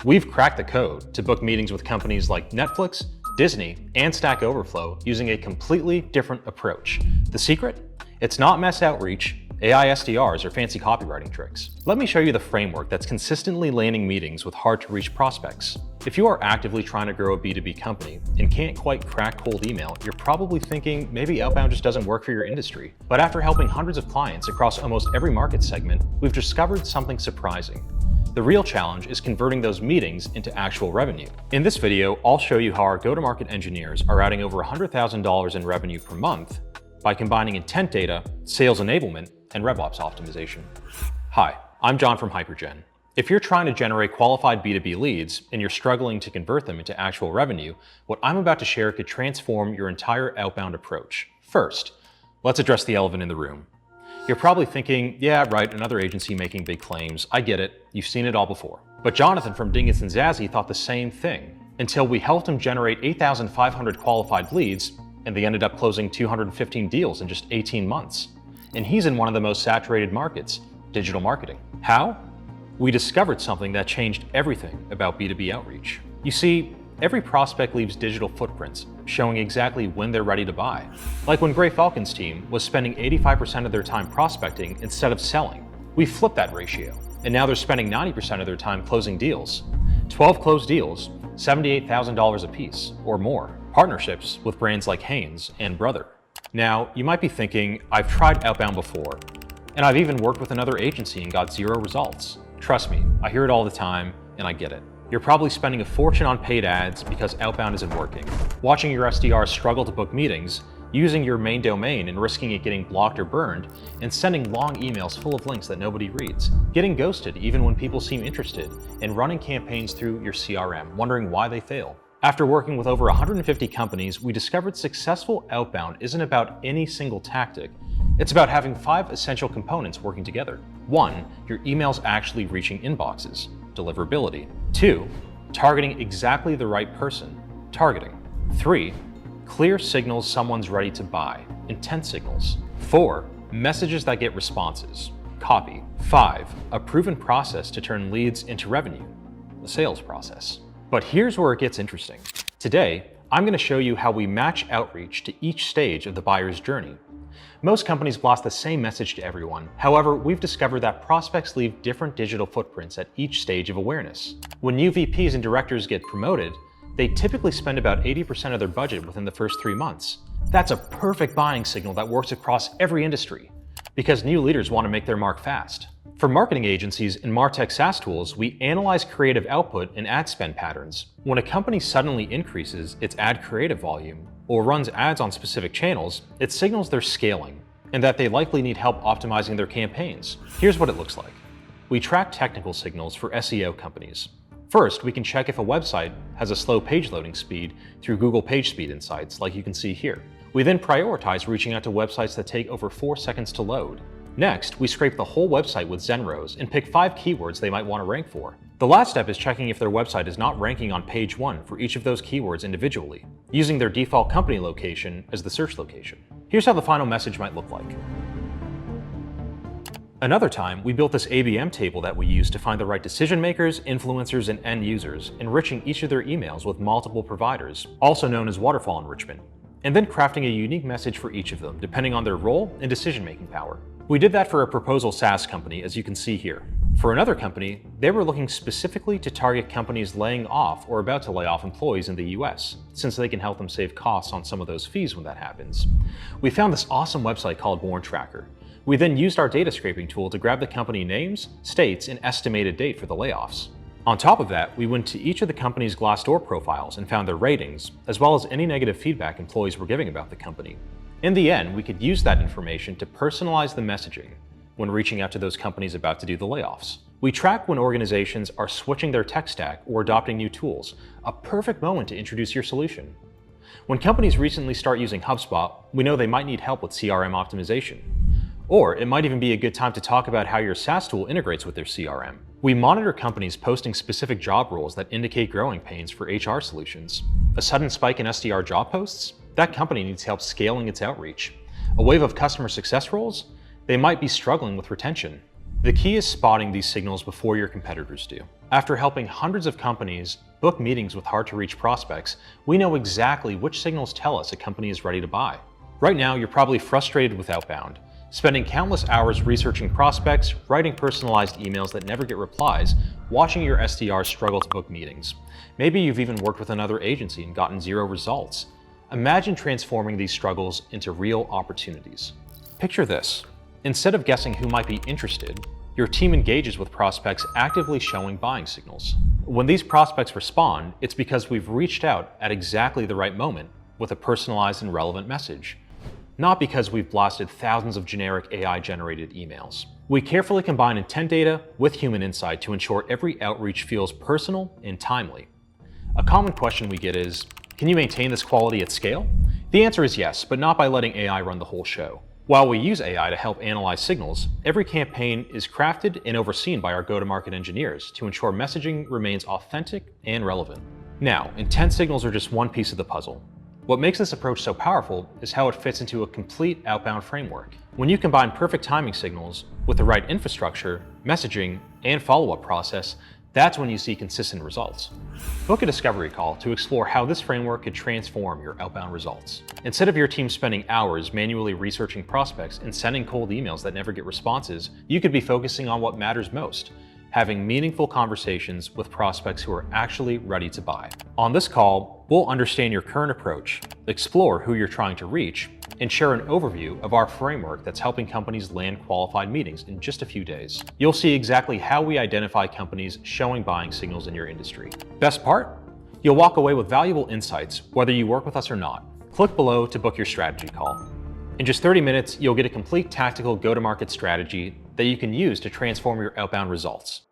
We've cracked the code to book meetings with companies like Netflix, Disney, and Stack Overflow using a completely different approach. The secret? It's not mass outreach, AI SDRs, or fancy copywriting tricks. Let me show you the framework that's consistently landing meetings with hard-to-reach prospects. If you are actively trying to grow a B2B company and can't quite crack cold email, you're probably thinking maybe outbound just doesn't work for your industry. But after helping hundreds of clients across almost every market segment, we've discovered something surprising. The real challenge is converting those meetings into actual revenue. In this video, I'll show you how our go-to-market engineers are adding over $100,000 in revenue per month by combining intent data, sales enablement, and RevOps optimization. Hi, I'm John from Hypergen. If you're trying to generate qualified B2B leads and you're struggling to convert them into actual revenue, what I'm about to share could transform your entire outbound approach. First, let's address the elephant in the room. You're probably thinking, yeah, right, another agency making big claims. I get it. You've seen it all before. But Jonathan from Dingus and Zazzy thought the same thing until we helped him generate 8,500 qualified leads, and they ended up closing 215 deals in just 18 months. And he's in one of the most saturated markets, digital marketing. How? We discovered something that changed everything about B2B outreach. You see, every prospect leaves digital footprints showing exactly when they're ready to buy. Like when Gray Falcon's team was spending 85% of their time prospecting instead of selling. We flipped that ratio, and now they're spending 90% of their time closing deals. 12 closed deals, $78,000 a piece or more. Partnerships with brands like Hanes and Brother. Now, you might be thinking, I've tried outbound before, and I've even worked with another agency and got zero results. Trust me, I hear it all the time, and I get it. You're probably spending a fortune on paid ads because outbound isn't working. Watching your SDRs struggle to book meetings, using your main domain and risking it getting blocked or burned, and sending long emails full of links that nobody reads. Getting ghosted even when people seem interested, and running campaigns through your CRM, wondering why they fail. After working with over 150 companies, we discovered successful outbound isn't about any single tactic. It's about having 5 essential components working together. 1, your emails actually reaching inboxes, deliverability. 2, targeting exactly the right person, targeting. 3, clear signals someone's ready to buy, intent signals. 4, messages that get responses, copy. 5, a proven process to turn leads into revenue, the sales process. But here's where it gets interesting. Today, I'm going to show you how we match outreach to each stage of the buyer's journey. Most companies blast the same message to everyone. However, we've discovered that prospects leave different digital footprints at each stage of awareness. When new VPs and directors get promoted, they typically spend about 80% of their budget within the first 3 months. That's a perfect buying signal that works across every industry, because new leaders want to make their mark fast. For marketing agencies and MarTech SaaS tools, we analyze creative output and ad spend patterns. When a company suddenly increases its ad creative volume or runs ads on specific channels, it signals they're scaling and that they likely need help optimizing their campaigns. Here's what it looks like. We track technical signals for SEO companies. First, we can check if a website has a slow page loading speed through Google PageSpeed Insights, like you can see here. We then prioritize reaching out to websites that take over 4 seconds to load. Next, we scrape the whole website with Zenrose and pick 5 keywords they might want to rank for. The last step is checking if their website is not ranking on page 1 for each of those keywords individually, using their default company location as the search location. Here's how the final message might look like. Another time, we built this ABM table that we use to find the right decision makers, influencers, and end users, enriching each of their emails with multiple providers, also known as waterfall enrichment, and then crafting a unique message for each of them, depending on their role and decision-making power. We did that for a proposal SaaS company, as you can see here. For another company, they were looking specifically to target companies laying off or about to lay off employees in the US, since they can help them save costs on some of those fees when that happens. We found this awesome website called Born Tracker. We then used our data scraping tool to grab the company names, states, and estimated date for the layoffs. On top of that, we went to each of the company's Glassdoor profiles and found their ratings, as well as any negative feedback employees were giving about the company. In the end, we could use that information to personalize the messaging when reaching out to those companies about to do the layoffs. We track when organizations are switching their tech stack or adopting new tools, a perfect moment to introduce your solution. When companies recently start using HubSpot, we know they might need help with CRM optimization. Or it might even be a good time to talk about how your SaaS tool integrates with their CRM. We monitor companies posting specific job roles that indicate growing pains for HR solutions. A sudden spike in SDR job posts? That company needs help scaling its outreach. A wave of customer success roles? They might be struggling with retention. The key is spotting these signals before your competitors do. After helping hundreds of companies book meetings with hard-to-reach prospects, we know exactly which signals tell us a company is ready to buy. Right now, you're probably frustrated with outbound, spending countless hours researching prospects, writing personalized emails that never get replies, watching your SDRs struggle to book meetings. Maybe you've even worked with another agency and gotten zero results. Imagine transforming these struggles into real opportunities. Picture this. Instead of guessing who might be interested, your team engages with prospects actively showing buying signals. When these prospects respond, it's because we've reached out at exactly the right moment with a personalized and relevant message, not because we've blasted thousands of generic AI-generated emails. We carefully combine intent data with human insight to ensure every outreach feels personal and timely. A common question we get is, can you maintain this quality at scale? The answer is yes, but not by letting AI run the whole show. While we use AI to help analyze signals, every campaign is crafted and overseen by our go-to-market engineers to ensure messaging remains authentic and relevant. Now, intent signals are just one piece of the puzzle. What makes this approach so powerful is how it fits into a complete outbound framework. When you combine perfect timing signals with the right infrastructure, messaging, and follow-up process, that's when you see consistent results. Book a discovery call to explore how this framework could transform your outbound results. Instead of your team spending hours manually researching prospects and sending cold emails that never get responses, you could be focusing on what matters most, having meaningful conversations with prospects who are actually ready to buy. On this call, we'll understand your current approach, explore who you're trying to reach, and share an overview of our framework that's helping companies land qualified meetings in just a few days. You'll see exactly how we identify companies showing buying signals in your industry. Best part? You'll walk away with valuable insights, whether you work with us or not. Click below to book your strategy call. In just 30 minutes, you'll get a complete tactical go-to-market strategy that you can use to transform your outbound results.